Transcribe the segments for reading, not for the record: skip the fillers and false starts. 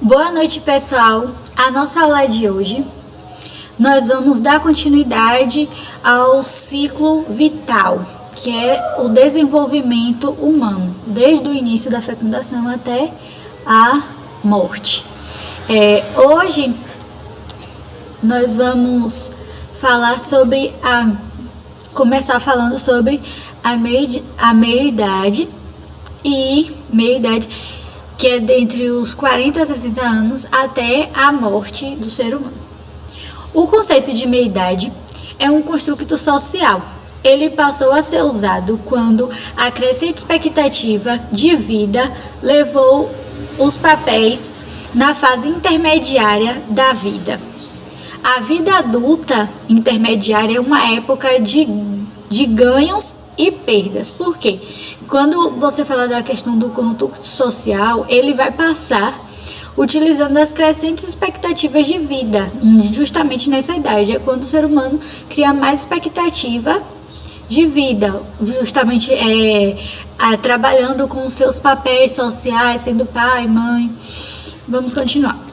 Boa noite, pessoal. A nossa aula de hoje, nós vamos dar continuidade ao ciclo vital, que é o desenvolvimento humano, desde o início da fecundação até a morte. Hoje, nós vamos começar falando sobre a meia-idade, que é dentre os 40 a 60 anos até a morte do ser humano. O conceito de meia-idade é um construto social. Ele passou a ser usado quando a crescente expectativa de vida levou os papéis na fase intermediária da vida. A vida adulta intermediária é uma época de ganhos e perdas. Por quê? Quando você fala da questão do construto social, ele vai passar utilizando as crescentes expectativas de vida, justamente nessa idade. É quando o ser humano cria mais expectativa de vida, justamente trabalhando com os seus papéis sociais, sendo pai, mãe. Vamos continuar.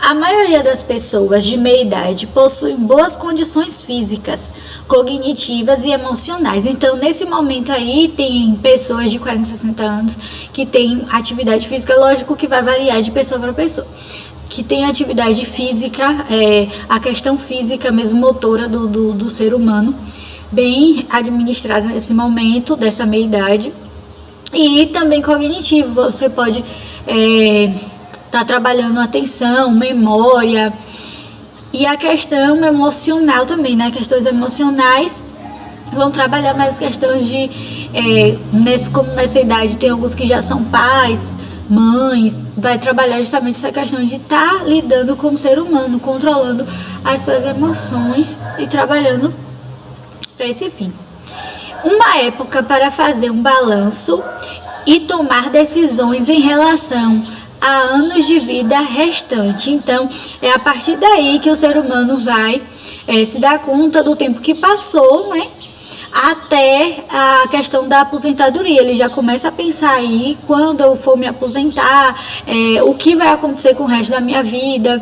A maioria das pessoas de meia idade possuem boas condições físicas, cognitivas e emocionais. Então, nesse momento aí, tem pessoas de 40, 60 anos que têm atividade física, lógico que vai variar de pessoa para pessoa, que tem atividade física, a questão física mesmo, motora do ser humano, bem administrada nesse momento, dessa meia idade, e também cognitivo. Você pode tá trabalhando atenção, memória e a questão emocional também, né? Questões emocionais vão trabalhar mais questões de, como nessa idade tem alguns que já são pais, mães, vai trabalhar justamente essa questão de estar lidando com o ser humano, controlando as suas emoções e trabalhando para esse fim. Uma época para fazer um balanço e tomar decisões em relação a anos de vida restante. Então, é a partir daí que o ser humano vai se dar conta do tempo que passou, né? Até a questão da aposentadoria. Ele já começa a pensar aí, quando eu for me aposentar, o que vai acontecer com o resto da minha vida.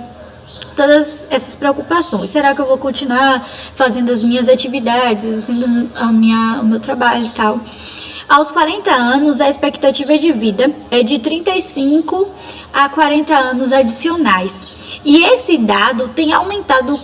Todas essas preocupações. Será que eu vou continuar fazendo as minhas atividades, fazendo o meu trabalho e tal? Aos 40 anos, a expectativa de vida é de 35 a 40 anos adicionais. E esse dado tem aumentado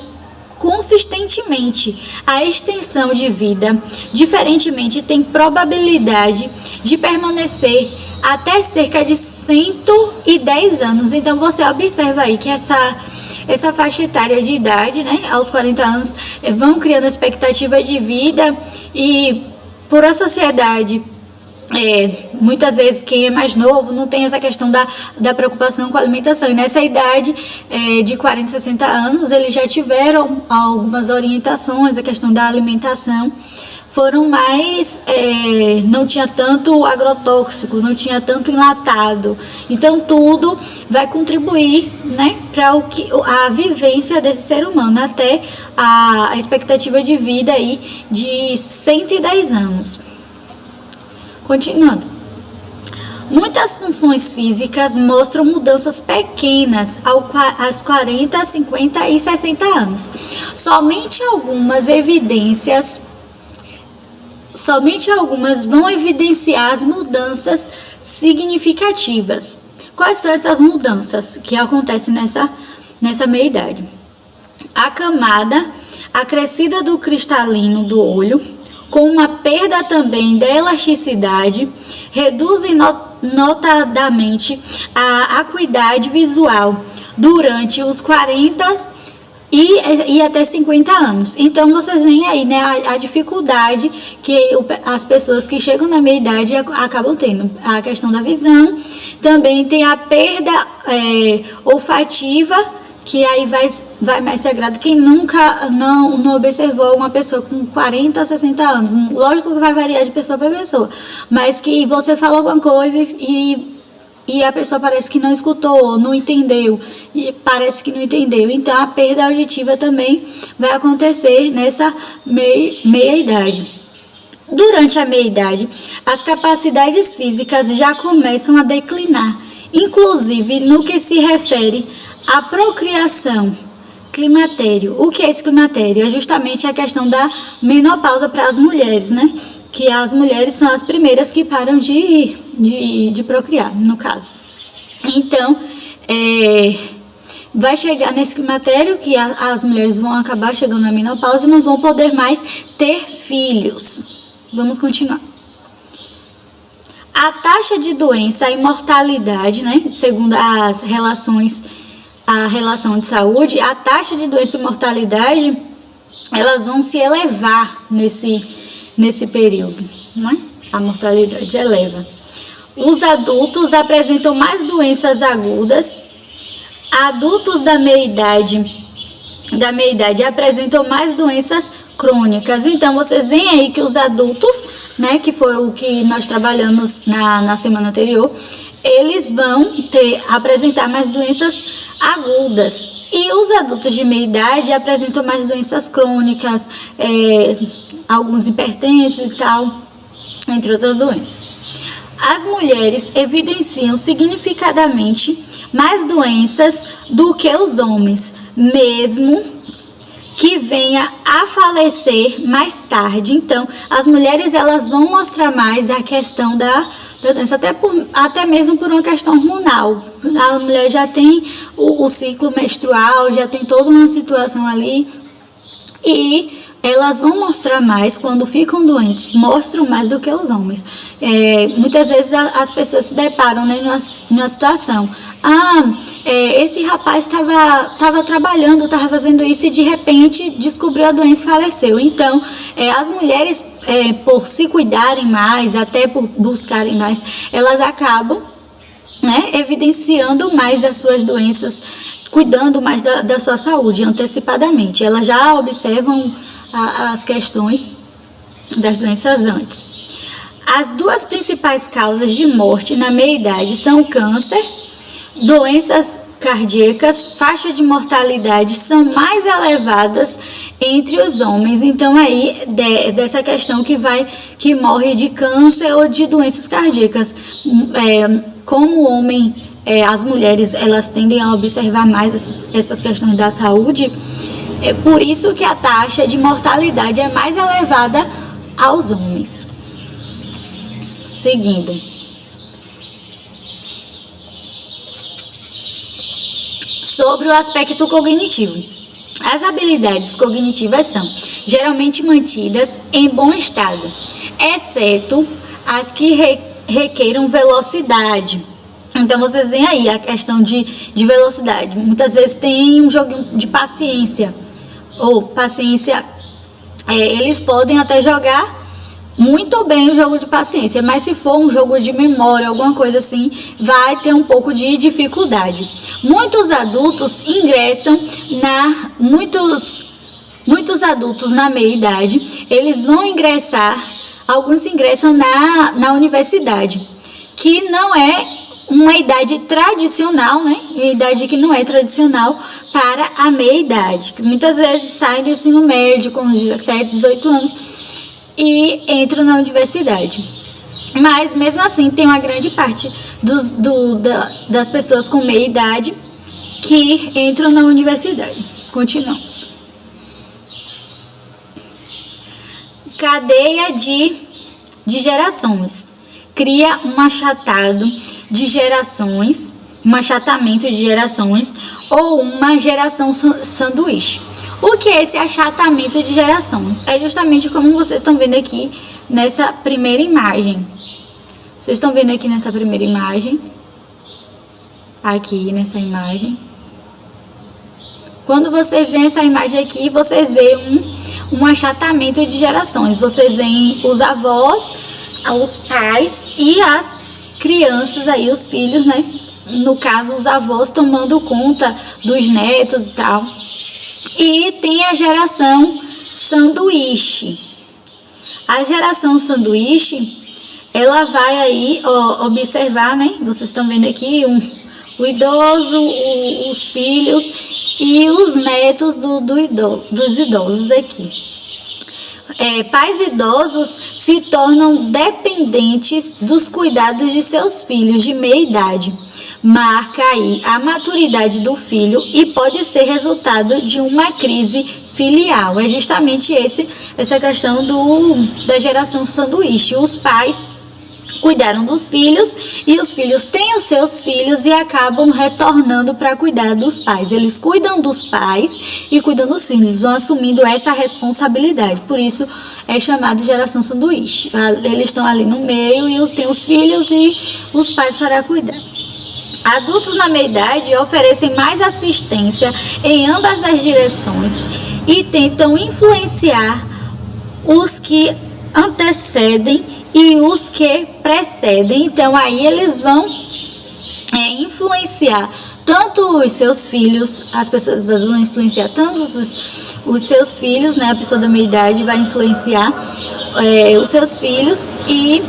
consistentemente. A extensão de vida, diferentemente, tem probabilidade de permanecer até cerca de 110 anos. Então, você observa aí que essa faixa etária de idade, né, aos 40 anos, vão criando expectativa de vida e por a sociedade, muitas vezes quem é mais novo não tem essa questão da preocupação com a alimentação. E nessa idade de 40, 60 anos, eles já tiveram algumas orientações, a questão da alimentação foram mais, não tinha tanto agrotóxico, não tinha tanto enlatado. Então, tudo vai contribuir, né, para a vivência desse ser humano, até a expectativa de vida aí de 110 anos. Continuando. Muitas funções físicas mostram mudanças pequenas aos 40, 50 e 60 anos. Somente algumas vão evidenciar as mudanças significativas. Quais são essas mudanças que acontecem nessa meia-idade? A camada acrescida do cristalino do olho, com uma perda também da elasticidade, reduzem notadamente a acuidade visual durante os 40 e até 50 anos. Então, vocês veem aí, né, a dificuldade que as pessoas que chegam na meia-idade acabam tendo. A questão da visão, também tem a perda olfativa, que aí vai mais sagrado. Quem nunca não observou uma pessoa com 40 a 60 anos, lógico que vai variar de pessoa para pessoa, mas que você fala alguma coisa e a pessoa parece que não escutou, não entendeu, e parece que não entendeu. Então, a perda auditiva também vai acontecer nessa meia-idade. Durante a meia-idade, as capacidades físicas já começam a declinar inclusive no que se refere à procriação. Climatério. O que é esse climatério? É justamente a questão da menopausa para as mulheres, né? Que as mulheres são as primeiras que param de procriar, no caso. Então, vai chegar nesse climatério que as mulheres vão acabar chegando na menopausa e não vão poder mais ter filhos. Vamos continuar. A taxa de doença e mortalidade, né? Segundo as relações, a relação de saúde, a taxa de doença e mortalidade, elas vão se elevar nesse período, né? A mortalidade eleva. Os adultos apresentam mais doenças agudas. Adultos da meia-idade apresentam mais doenças crônicas. Então, vocês veem aí que os adultos, né, que foi o que nós trabalhamos na semana anterior, eles vão apresentar mais doenças agudas. E os adultos de meia-idade apresentam mais doenças crônicas, alguns hipertensos e tal, entre outras doenças. As mulheres evidenciam significadamente mais doenças do que os homens, mesmo que venha a falecer mais tarde. Então, as mulheres elas vão mostrar mais a questão da doença, até mesmo por uma questão hormonal. A mulher já tem o ciclo menstrual, já tem toda uma situação ali, e elas vão mostrar mais quando ficam doentes, mostram mais do que os homens. Muitas vezes as pessoas se deparam, né, numa situação. Esse rapaz estava trabalhando, estava fazendo isso e de repente descobriu a doença e faleceu. Então, as mulheres, por se cuidarem mais, até por buscarem mais, elas acabam, né, evidenciando mais as suas doenças, cuidando mais da sua saúde antecipadamente. Elas já observam as questões das doenças antes. As duas principais causas de morte na meia-idade são câncer, doenças cardíacas, faixa de mortalidade são mais elevadas entre os homens. Então aí dessa questão que morre de câncer ou de doenças cardíacas, como o homem, as mulheres elas tendem a observar mais essas questões da saúde. É por isso que a taxa de mortalidade é mais elevada aos homens. Seguindo. Sobre o aspecto cognitivo. As habilidades cognitivas são geralmente mantidas em bom estado, exceto as que requeram velocidade. Então, vocês veem aí a questão de velocidade. Muitas vezes tem um jogo de paciência. Eles podem até jogar muito bem o jogo de paciência, mas se for um jogo de memória, alguma coisa assim, vai ter um pouco de dificuldade. Muitos adultos muitos adultos na meia-idade, eles vão alguns ingressam na universidade, que não é uma idade tradicional, né? Uma idade que não é tradicional para a meia-idade. Muitas vezes saem do ensino médio com uns 17, 18 anos e entram na universidade. Mas, mesmo assim, tem uma grande parte das pessoas com meia-idade que entram na universidade. Continuamos. Cadeia de gerações. Cria um achatamento de gerações ou uma geração sanduíche. O que é esse achatamento de gerações? É justamente como vocês estão vendo aqui nessa primeira imagem. Vocês estão vendo aqui nessa primeira imagem. Aqui nessa imagem. Quando vocês veem essa imagem aqui, vocês veem um achatamento de gerações. Vocês veem os avós, os pais e as crianças aí, os filhos, né? No caso, os avós tomando conta dos netos e tal. E tem a geração sanduíche. A geração sanduíche, ela vai aí observar, né? Vocês estão vendo aqui o idoso, os filhos e os netos dos idosos aqui. Pais idosos se tornam dependentes dos cuidados de seus filhos de meia idade. Marca aí a maturidade do filho e pode ser resultado de uma crise filial. É justamente essa questão da geração sanduíche. Os pais cuidaram dos filhos e os filhos têm os seus filhos e acabam retornando para cuidar dos pais. Eles cuidam dos pais e cuidam dos filhos, vão assumindo essa responsabilidade. Por isso é chamado de geração sanduíche. Eles estão ali no meio e tem os filhos e os pais para cuidar. Adultos na meia-idade oferecem mais assistência em ambas as direções e tentam influenciar os que antecedem e os que precedem. Então aí eles vão influenciar tanto os seus filhos, as pessoas vão influenciar tanto os seus filhos, né? A pessoa da meia-idade vai influenciar os seus filhos e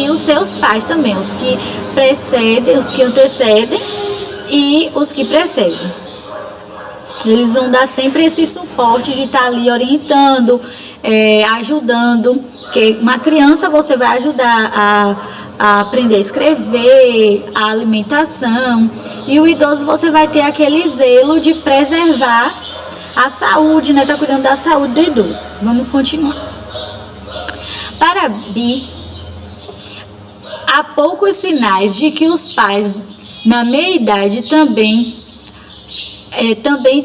os seus pais também, os que precedem, os que antecedem e os que precedem. Eles vão dar sempre esse suporte de estar ali orientando, ajudando. Porque uma criança você vai ajudar a aprender a escrever, a alimentação. E o idoso você vai ter aquele zelo de preservar a saúde, né? Tá cuidando da saúde do idoso. Vamos continuar. Para Bi, há poucos sinais de que os pais na meia-idade também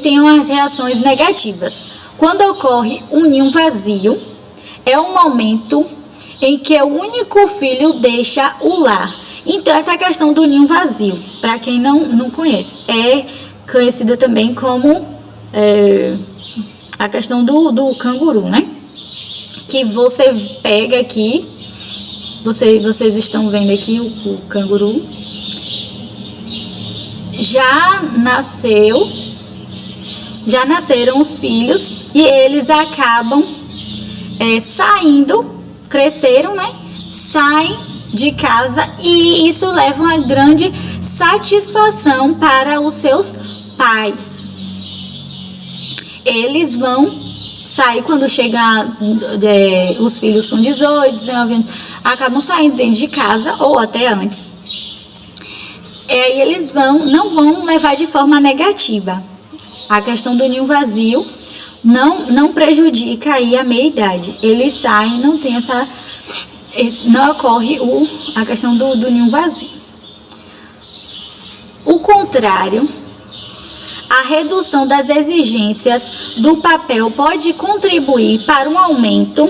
tenham as reações negativas. Quando ocorre um ninho vazio, é um momento em que o único filho deixa o lar. Então, essa questão do ninho vazio, para quem não conhece, é conhecida também como a questão do canguru, né? Que você pega aqui, vocês estão vendo aqui o canguru, já nasceram os filhos e eles acabam saindo, cresceram, né? Saem de casa e isso leva uma grande satisfação para os seus pais. Eles vão sair quando chegar os filhos com 18, 19 anos, acabam saindo dentro de casa ou até antes. E eles não vão levar de forma negativa. A questão do ninho vazio não prejudica aí a meia-idade. Eles saem, não tem não ocorre a questão do ninho vazio. O contrário, a redução das exigências do papel pode contribuir para um aumento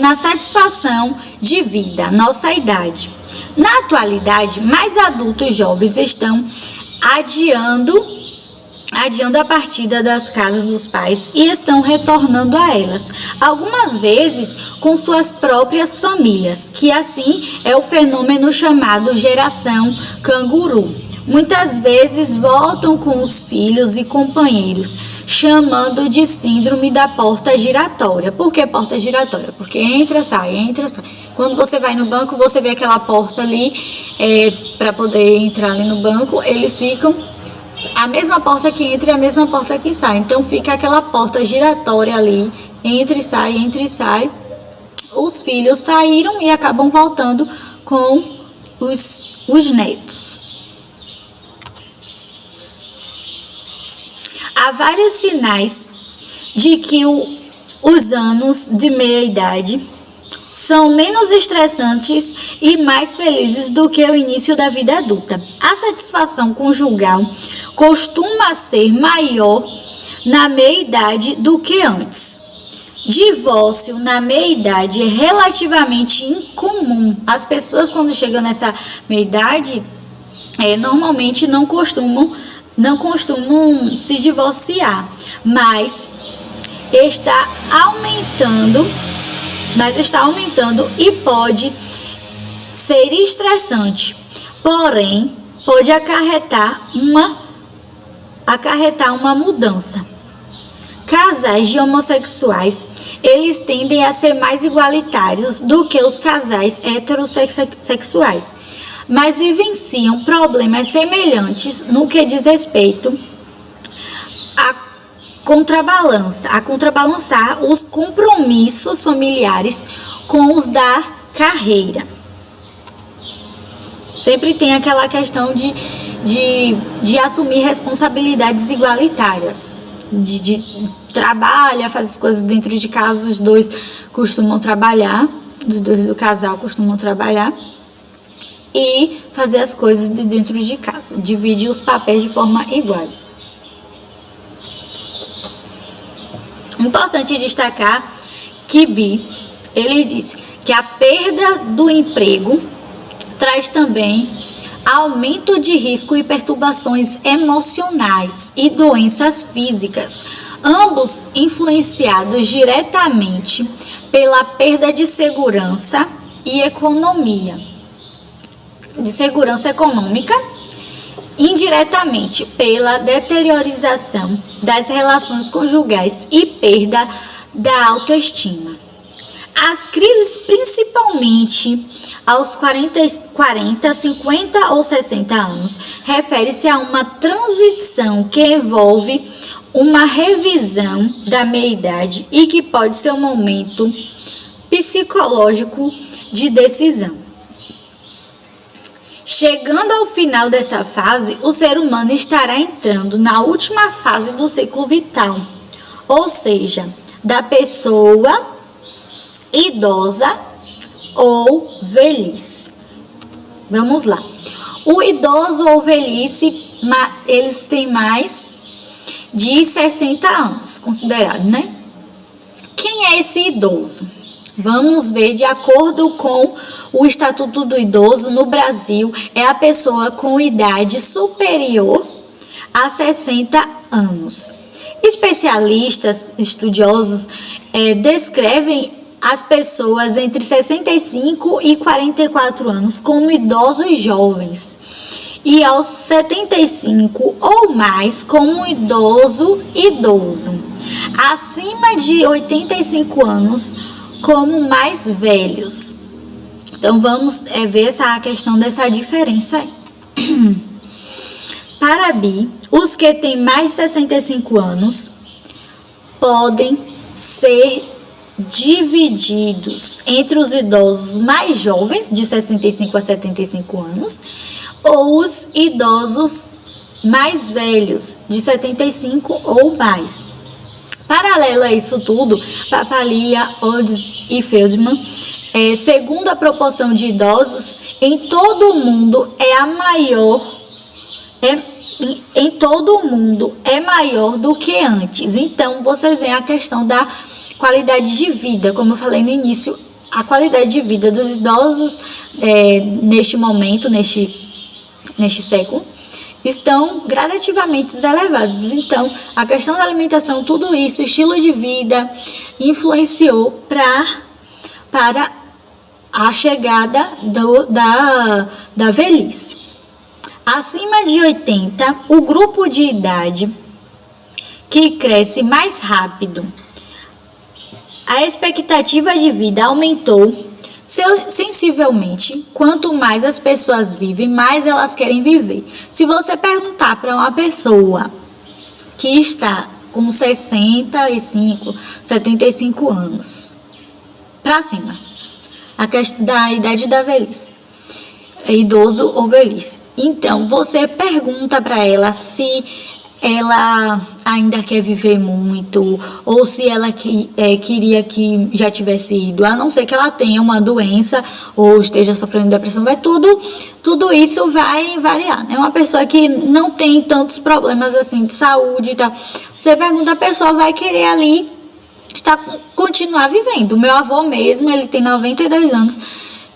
na satisfação de vida, nossa idade. Na atualidade, mais adultos jovens estão adiando a partida das casas dos pais e estão retornando a elas, algumas vezes com suas próprias famílias, que assim é o fenômeno chamado geração canguru. Muitas vezes voltam com os filhos e companheiros, chamando de síndrome da porta giratória. Por que porta giratória? Porque entra, sai, entra, sai. Quando você vai no banco, você vê aquela porta ali, para poder entrar ali no banco, eles ficam a mesma porta que entra e a mesma porta que sai. Então fica aquela porta giratória ali, entra e sai, entra e sai. Os filhos saíram e acabam voltando com os netos. Há vários sinais de que os anos de meia-idade são menos estressantes e mais felizes do que o início da vida adulta. A satisfação conjugal costuma ser maior na meia-idade do que antes. Divórcio na meia-idade é relativamente incomum. As pessoas, quando chegam nessa meia-idade, normalmente não costumam se divorciar, mas está aumentando e pode ser estressante, porém pode acarretar uma mudança. Casais de homossexuais, eles tendem a ser mais igualitários do que os casais heterossexuais, mas vivenciam problemas semelhantes no que diz respeito à a contrabalançar os compromissos familiares com os da carreira. Sempre tem aquela questão de assumir responsabilidades igualitárias. De trabalha, faz as coisas dentro de casa, os dois costumam trabalhar, os dois do casal costumam trabalhar e fazer as coisas de dentro de casa, divide os papéis de forma iguais. Importante destacar que ele disse que a perda do emprego traz também aumento de risco e perturbações emocionais e doenças físicas, ambos influenciados diretamente pela perda de segurança e economia. De segurança econômica, indiretamente pela deteriorização das relações conjugais e perda da autoestima. As crises, principalmente aos 40, 50 ou 60 anos, refere-se a uma transição que envolve uma revisão da meia-idade e que pode ser um momento psicológico de decisão. Chegando ao final dessa fase, o ser humano estará entrando na última fase do ciclo vital, ou seja, da pessoa idosa ou velhice. Vamos lá. O idoso ou velhice, eles têm mais de 60 anos, considerado, né? Quem é esse idoso? Vamos ver, de acordo com o Estatuto do Idoso, no Brasil, é a pessoa com idade superior a 60 anos. Especialistas, estudiosos, descrevem as pessoas entre 65 e 44 anos como idosos jovens e aos 75 ou mais como idoso, acima de 85 anos como mais velhos. Então vamos ver essa questão dessa diferença aí. Para os que têm mais de 65 anos podem ser divididos entre os idosos mais jovens, de 65 a 75 anos, ou os idosos mais velhos, de 75 ou mais. Paralelo a isso tudo, Papalia, Olds e Feldman, segundo a proporção de idosos em todo o mundo em todo o mundo é maior do que antes. Então, vocês veem a questão da qualidade de vida, como eu falei no início, a qualidade de vida dos idosos neste momento, neste século, estão gradativamente elevados. Então, a questão da alimentação, tudo isso, estilo de vida, influenciou para a chegada da velhice. Acima de 80, o grupo de idade que cresce mais rápido, a expectativa de vida aumentou sensivelmente. Quanto mais as pessoas vivem, mais elas querem viver. Se você perguntar para uma pessoa que está com 65, 75 anos para cima, a questão da idade da velhice, idoso ou velhice, então você pergunta para ela se ela ainda quer viver muito, ou se ela queria que já tivesse ido, a não ser que ela tenha uma doença ou esteja sofrendo de depressão, tudo isso vai variar. É uma pessoa que não tem tantos problemas assim de saúde e tal. Você pergunta, a pessoa vai querer ali continuar vivendo. O meu avô mesmo, ele tem 92 anos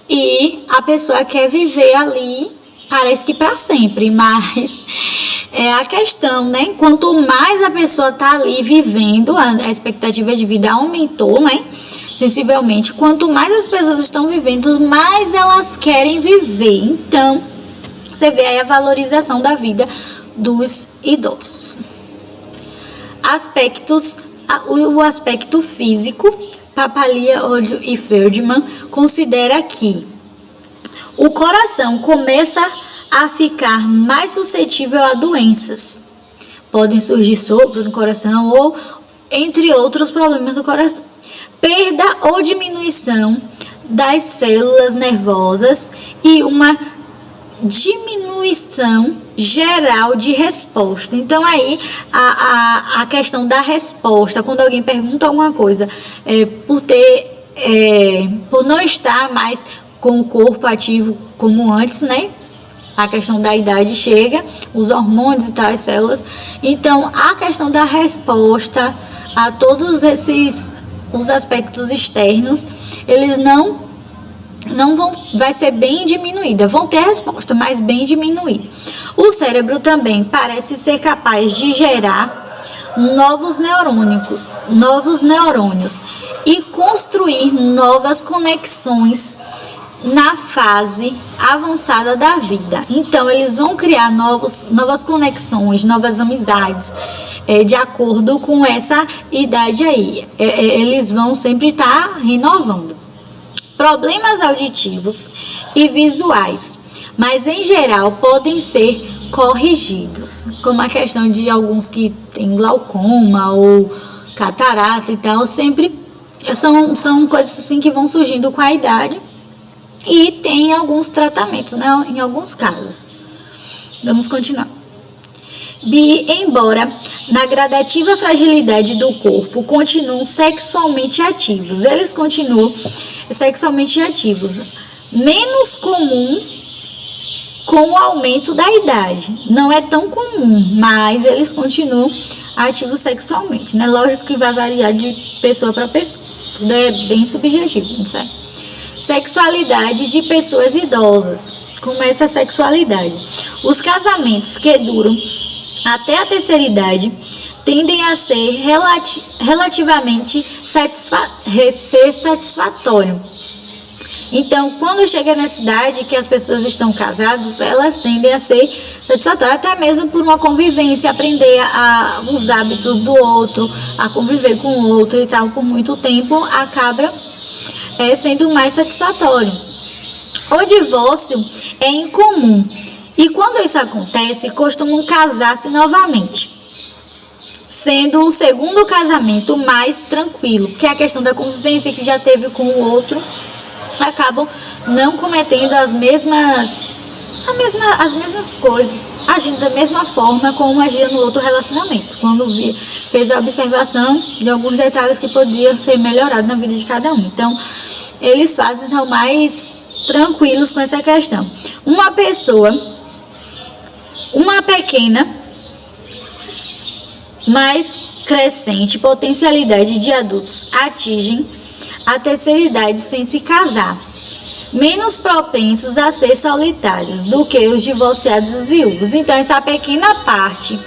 e a pessoa quer viver ali, parece que para sempre, mas é a questão, né? Quanto mais a pessoa está ali vivendo, a expectativa de vida aumentou, né? Sensivelmente. Quanto mais as pessoas estão vivendo, mais elas querem viver. Então, você vê aí a valorização da vida dos idosos. O aspecto físico, Papalia, Olds e Feldman considera que o coração começa a ficar mais suscetível a doenças, podem surgir sopro no coração ou entre outros problemas do coração. Perda ou diminuição das células nervosas e uma diminuição geral de resposta. Então aí a questão da resposta, quando alguém pergunta alguma coisa, por não estar mais com o corpo ativo como antes, né? A questão da idade chega, os hormônios e tal, as células. Então a questão da resposta a todos os aspectos externos, eles não vão, vai ser bem diminuída, vão ter resposta, mas bem diminuída. O cérebro também parece ser capaz de gerar novos neurônios e construir novas conexões na fase avançada da vida. Então, eles vão criar novas conexões, novas amizades, de acordo com essa idade aí. Eles vão sempre estar renovando. Problemas auditivos e visuais, mas em geral podem ser corrigidos, como a questão de alguns que têm glaucoma ou catarata e tal, sempre são coisas assim que vão surgindo com a idade. E tem alguns tratamentos, né, em alguns casos. Vamos continuar. Embora na gradativa fragilidade do corpo continuam sexualmente ativos, eles continuam sexualmente ativos, menos comum com o aumento da idade. Não é tão comum, mas eles continuam ativos sexualmente, né? Lógico que vai variar de pessoa para pessoa, tudo é bem subjetivo, não sei. Sexualidade de pessoas idosas. Como é essa sexualidade? Os casamentos que duram até a terceira idade tendem a ser relativamente satisfatório. Então, quando chega nessa idade que as pessoas estão casadas, elas tendem a ser satisfatórias, até mesmo por uma convivência, aprender os hábitos do outro, a conviver com o outro e tal, por muito tempo, acaba sendo mais satisfatório. O divórcio é incomum e quando isso acontece, costumam casar-se novamente, sendo o segundo casamento mais tranquilo, porque a questão da convivência que já teve com o outro, acabam não cometendo as mesmas coisas, agindo da mesma forma como agia no outro relacionamento, quando fez a observação de alguns detalhes que podiam ser melhorados na vida de cada um. Então, eles são mais tranquilos com essa questão. Uma pequena, mais crescente potencialidade de adultos atingem a terceira idade sem se casar, menos propensos a ser solitários do que os divorciados e os viúvos. Então, essa pequena parte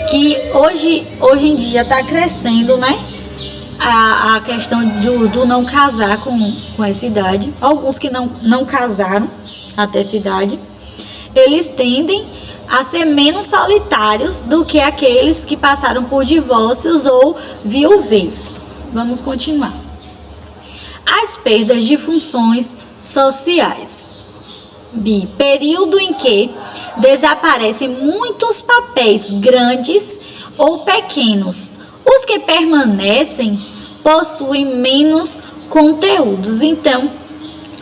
que hoje em dia está crescendo, né? A questão do não casar com essa idade. Alguns que não casaram até essa idade, eles tendem a ser menos solitários do que aqueles que passaram por divórcios ou viuvez. Vamos continuar. As perdas de funções sociais. Período em que desaparecem muitos papéis grandes ou pequenos. Os que permanecem possuem menos conteúdos. Então,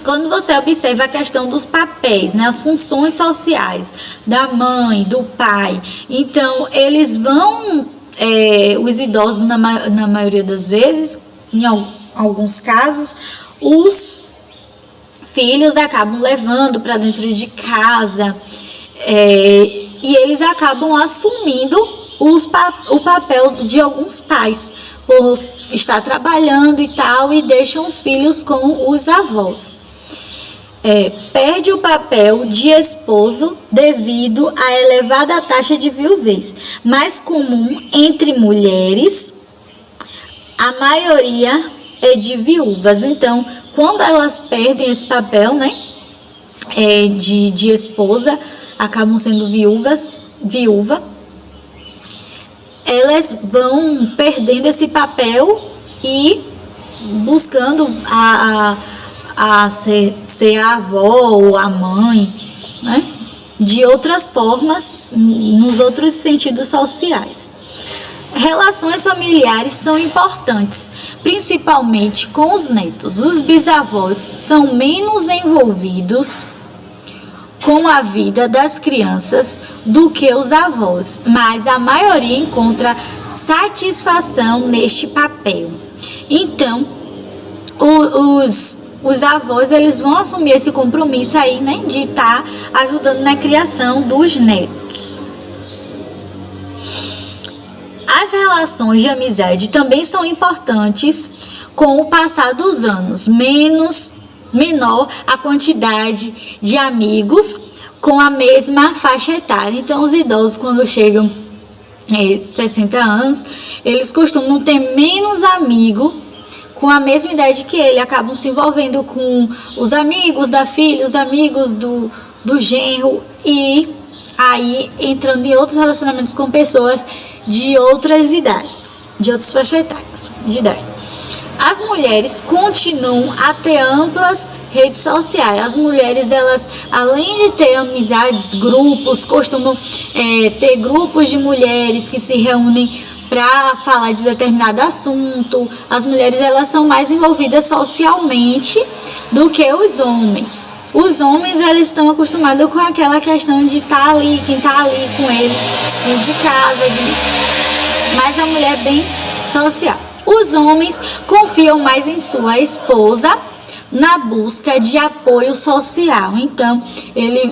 quando você observa a questão dos papéis, né, as funções sociais da mãe, do pai, então eles vão, os idosos na maioria das vezes, em alguns casos, os filhos acabam levando para dentro de casa, e eles acabam assumindo o papel de alguns pais, por estar trabalhando e tal, e deixam os filhos com os avós. Perde o papel de esposo devido à elevada taxa de viuvez, mais comum entre mulheres, a maioria é de viúvas. Então, quando elas perdem esse papel, né, de esposa, acabam sendo viúva, elas vão perdendo esse papel e buscando ser a avó ou a mãe, né, de outras formas, nos outros sentidos sociais. Relações familiares são importantes, principalmente com os netos. Os bisavós são menos envolvidos com a vida das crianças do que os avós, mas a maioria encontra satisfação neste papel. Então, os avós, eles vão assumir esse compromisso aí, né, de estar ajudando na criação dos netos. As relações de amizade também são importantes com o passar dos anos, menor a quantidade de amigos com a mesma faixa etária. Então, os idosos, quando chegam 60 anos, eles costumam ter menos amigos com a mesma idade que ele, acabam se envolvendo com os amigos da filha, os amigos do genro, e aí entrando em outros relacionamentos com pessoas de outras idades, de outras faixas etárias de idade. As mulheres continuam a ter amplas redes sociais. As mulheres, elas, além de ter amizades, grupos, costumam ter grupos de mulheres que se reúnem para falar de determinado assunto. As mulheres, elas são mais envolvidas socialmente do que os homens. Os homens, eles estão acostumados com aquela questão de estar ali, quem está ali com ele, dentro de casa, mas a mulher é bem social. Os homens confiam mais em sua esposa na busca de apoio social. Então,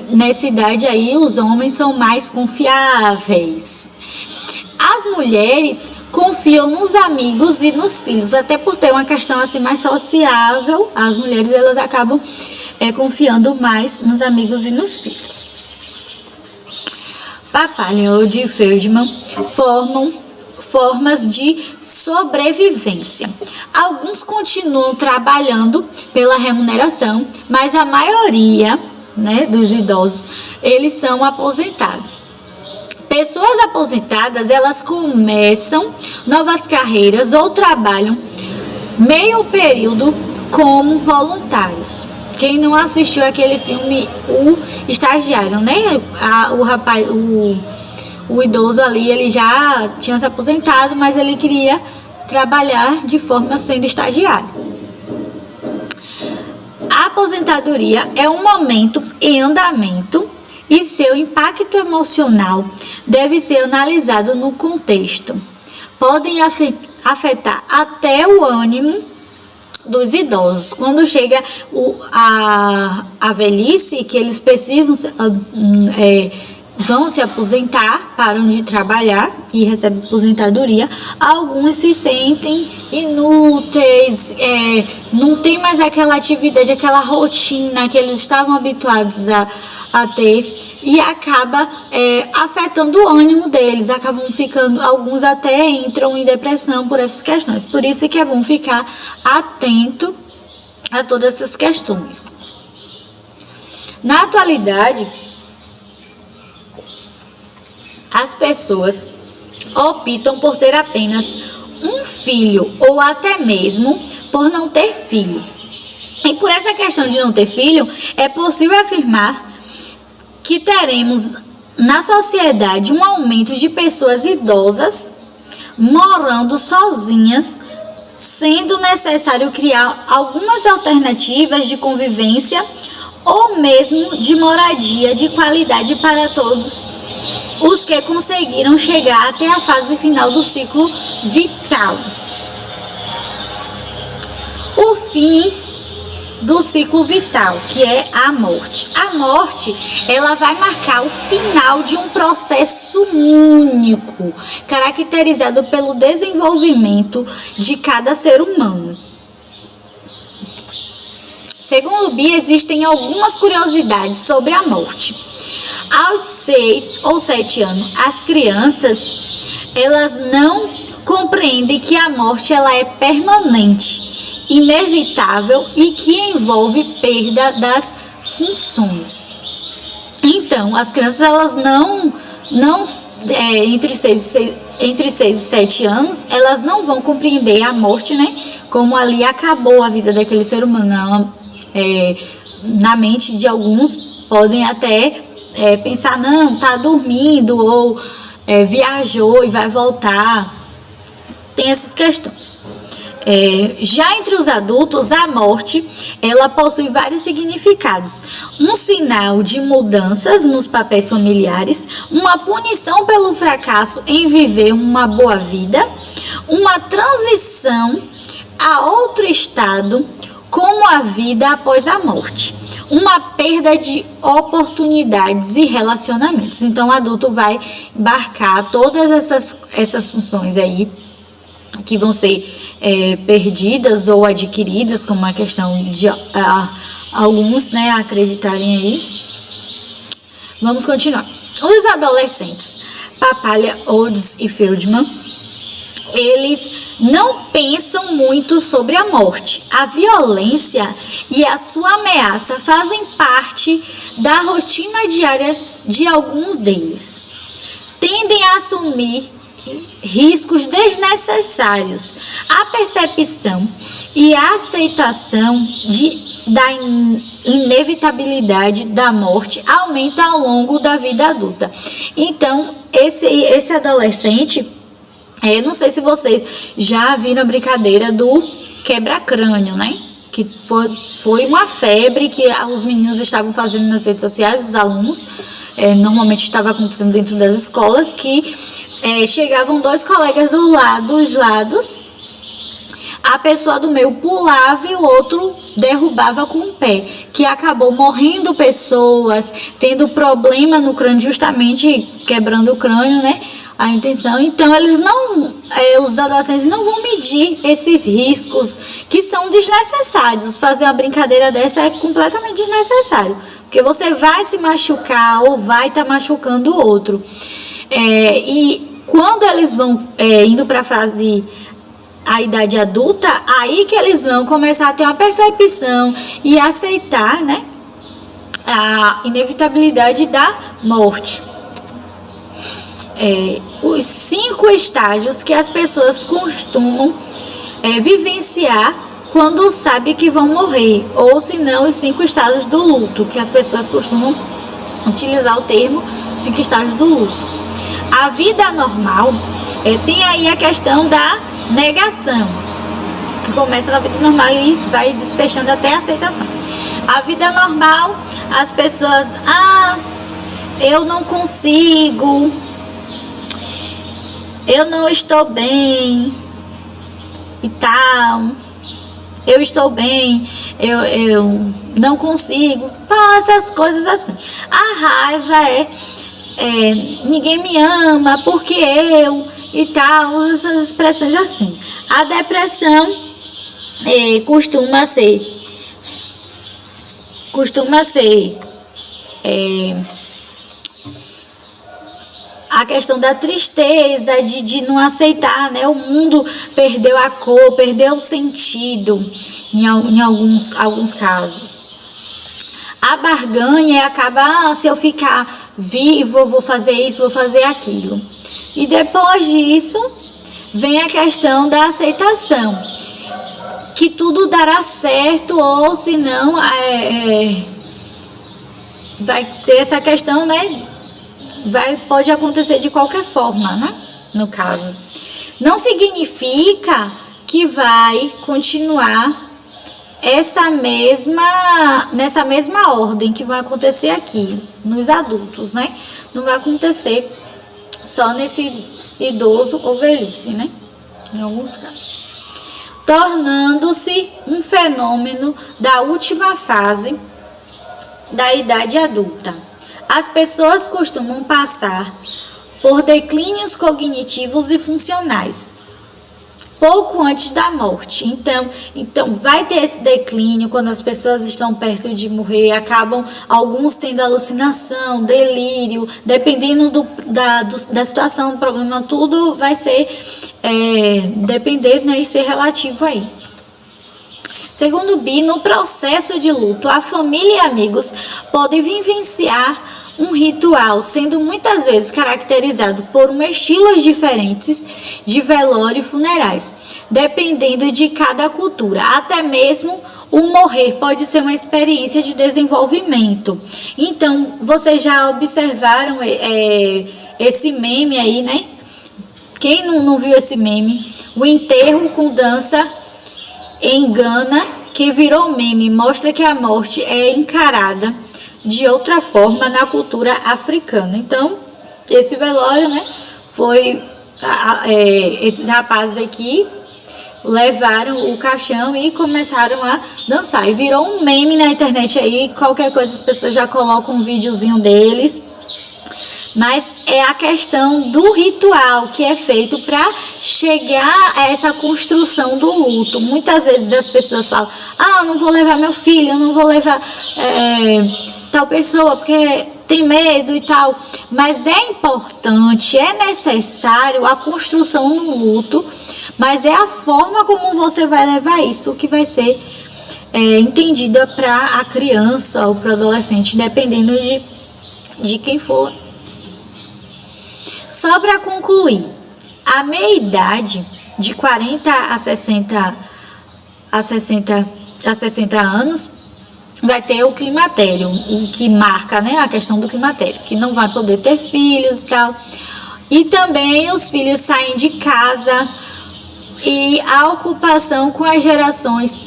nessa idade aí, os homens são mais confiáveis. As mulheres confiam nos amigos e nos filhos, até por ter uma questão assim mais sociável. As mulheres, elas acabam confiando mais nos amigos e nos filhos. Papalhau e Feldman formam formas de sobrevivência. Alguns continuam trabalhando pela remuneração, mas a maioria, né, dos idosos, eles são aposentados. Pessoas aposentadas, elas começam novas carreiras ou trabalham meio período como voluntários. Quem não assistiu aquele filme O Estagiário, né? O idoso ali, ele já tinha se aposentado, mas ele queria trabalhar de forma sendo estagiário. A aposentadoria é um momento em andamento e seu impacto emocional deve ser analisado no contexto. Podem afetar até o ânimo dos idosos. Quando chega a velhice, que eles precisam vão se aposentar, param de trabalhar e recebem aposentadoria, alguns se sentem inúteis, não tem mais aquela atividade, aquela rotina que eles estavam habituados a ter, e acaba afetando o ânimo deles, acabam ficando, alguns até entram em depressão por essas questões. Por isso que é bom ficar atento a todas essas questões. Na atualidade, as pessoas optam por ter apenas um filho ou até mesmo por não ter filho. E por essa questão de não ter filho, é possível afirmar que teremos na sociedade um aumento de pessoas idosas morando sozinhas, sendo necessário criar algumas alternativas de convivência ou mesmo de moradia de qualidade para todos os que conseguiram chegar até a fase final do ciclo vital. O fim do ciclo vital, que é a morte. A morte, ela vai marcar o final de um processo único, caracterizado pelo desenvolvimento de cada ser humano. Segundo Bia, existem algumas curiosidades sobre a morte. Aos 6 ou 7 anos, as crianças, elas não compreendem que a morte, ela é permanente, inevitável e que envolve perda das funções. Então, as crianças, elas não entre 6 e 7 anos, elas não vão compreender a morte, né? Como ali acabou a vida daquele ser humano. Na mente de alguns, podem até pensar, não, tá dormindo ou viajou e vai voltar. Tem essas questões. Já entre os adultos, a morte, ela possui vários significados. Um sinal de mudanças nos papéis familiares, uma punição pelo fracasso em viver uma boa vida, uma transição a outro estado, como a vida após a morte, uma perda de oportunidades e relacionamentos. Então, o adulto vai embarcar todas essas funções aí, que vão ser perdidas ou adquiridas, como a questão de alguns, né, acreditarem aí. Vamos continuar. Os adolescentes, Papalha, Olds e Feldman, eles não pensam muito sobre a morte. A violência e a sua ameaça fazem parte da rotina diária de alguns deles. Tendem a assumir riscos desnecessários. A percepção e a aceitação da inevitabilidade da morte aumenta ao longo da vida adulta. Então, esse adolescente, não sei se vocês já viram a brincadeira do quebra-crânio, né? Que foi uma febre que os meninos estavam fazendo nas redes sociais, os alunos, normalmente estava acontecendo dentro das escolas, que chegavam dois colegas dos lados, a pessoa do meio pulava e o outro derrubava com o pé, que acabou morrendo pessoas, tendo problema no crânio, justamente quebrando o crânio, né? A intenção. Então, eles não, os adolescentes não vão medir esses riscos que são desnecessários. Fazer uma brincadeira dessa é completamente desnecessário, porque você vai se machucar ou vai estar machucando o outro. E quando eles vão indo para a idade adulta, aí que eles vão começar a ter uma percepção e aceitar, né, a inevitabilidade da morte. Os 5 estágios que as pessoas costumam vivenciar quando sabem que vão morrer, ou se não, os 5 estágios do luto, que as pessoas costumam utilizar o termo 5 estágios do luto. A vida normal tem aí a questão da negação, que começa na vida normal e vai desfechando até a aceitação. A vida normal, as pessoas, eu não consigo, eu não estou bem e tal, eu estou bem, eu não consigo, essas coisas assim. A raiva ninguém me ama porque eu e tal, usa essas expressões assim. A depressão costuma ser a questão da tristeza, de não aceitar, né? O mundo perdeu a cor, perdeu o sentido em alguns casos. A barganha acaba, se eu ficar vivo, vou fazer isso, vou fazer aquilo. E depois disso, vem a questão da aceitação, que tudo dará certo, ou se não, vai ter essa questão, né? Pode acontecer de qualquer forma, né? No caso. Não significa que vai continuar nessa mesma ordem que vai acontecer aqui, nos adultos, né? Não vai acontecer só nesse idoso ou velhice, né? Em alguns casos. Tornando-se um fenômeno da última fase da idade adulta. As pessoas costumam passar por declínios cognitivos e funcionais pouco antes da morte. Então vai ter esse declínio quando as pessoas estão perto de morrer, acabam alguns tendo alucinação, delírio, dependendo da situação, do problema, tudo vai ser depender, né, e ser relativo aí. Segundo Bi, no processo de luto, a família e amigos podem vivenciar um ritual sendo muitas vezes caracterizado por estilos diferentes de velório e funerais, dependendo de cada cultura. Até mesmo o morrer pode ser uma experiência de desenvolvimento. Então, vocês já observaram esse meme aí, né? Quem não viu esse meme? O enterro com dança em Gana, que virou meme, mostra que a morte é encarada de outra forma na cultura africana. Então, esse velório, né, foi esses rapazes aqui levaram o caixão e começaram a dançar. E virou um meme na internet aí, qualquer coisa as pessoas já colocam um videozinho deles. Mas é a questão do ritual que é feito para chegar a essa construção do luto. Muitas vezes as pessoas falam, eu não vou levar meu filho, eu não vou levar tal pessoa porque tem medo e tal. Mas é importante, é necessário a construção no luto, mas é a forma como você vai levar isso que vai ser entendida para a criança ou para o adolescente, dependendo de quem for. Só para concluir, a meia-idade de 40 a 60 anos vai ter o climatério, o que marca, né, a questão do climatério, que não vai poder ter filhos e tal. E também os filhos saem de casa e a ocupação com as gerações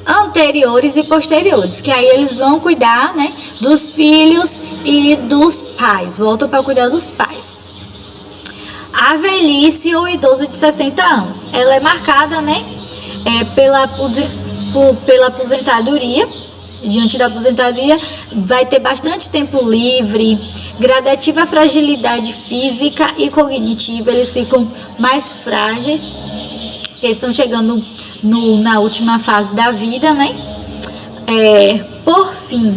anteriores e posteriores, que aí eles vão cuidar, né, dos filhos e dos pais, voltam para cuidar dos pais. A velhice ou idoso de 60 anos, ela é marcada, né, pela aposentadoria. Diante da aposentadoria, vai ter bastante tempo livre, gradativa fragilidade física e cognitiva, eles ficam mais frágeis, eles estão chegando na última fase da vida, né? Por fim,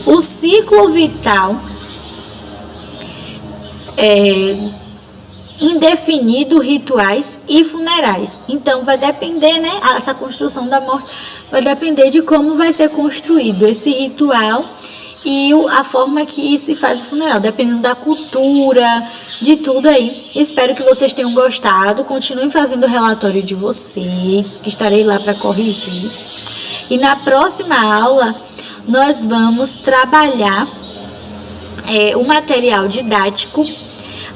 o ciclo vital indefinido, rituais e funerais. Então vai depender, né? Essa construção da morte vai depender de como vai ser construído esse ritual e a forma que se faz o funeral, dependendo da cultura, de tudo aí. Espero que vocês tenham gostado. Continuem fazendo o relatório de vocês, que estarei lá para corrigir. E na próxima aula nós vamos trabalhar o material didático,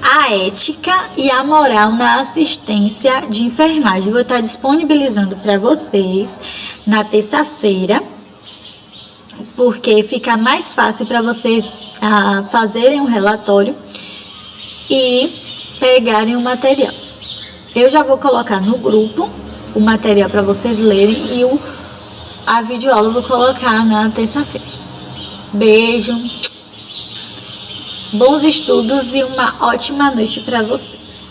a ética e a moral na assistência de enfermagem. Vou estar disponibilizando para vocês na terça-feira, porque fica mais fácil para vocês fazerem um relatório e pegarem o material. Eu já vou colocar no grupo o material para vocês lerem e a videoaula eu vou colocar na terça-feira. Beijo! Bons estudos e uma ótima noite para vocês.